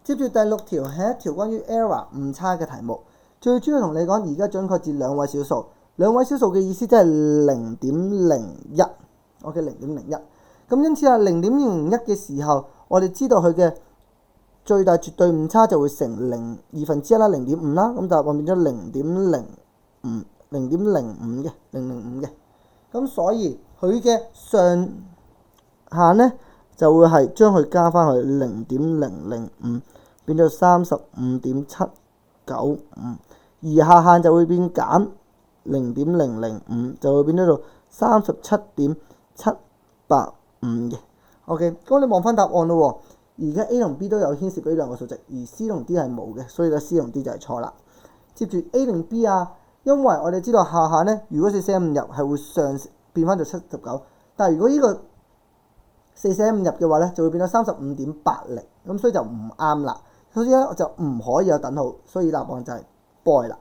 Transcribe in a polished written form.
接住第6條係一條關於 error 誤差嘅題目，最主要同你講而家準確至兩位小數。兩位小數嘅意思即係0.01 ，OK 0.01。咁因此0.01嘅時候，我哋知道佢嘅最大絕對誤差就會乘2/2啦，0.5啦，咁答案變咗0.05嘅。咁所以佢嘅上限呢，就會係將佢加翻去0.005，變咗35.795，而下限就會變減0.005，就會變咗做37.785嘅。OK， 咁你望翻答案咯。而家 A 同 B 都有牽涉到呢兩個數值，而 C 同 D 係冇嘅，所以咧 C 同 D 就係錯啦。接住 A 定 B 啊？因為我哋知道下限呢，如果4捨5入係會上變翻做79，但係如果呢個4捨5入嘅話呢，就會變到35.80，咁所以就唔啱啦。所以咧就唔可以有等號，所以答案就係 boy 啦。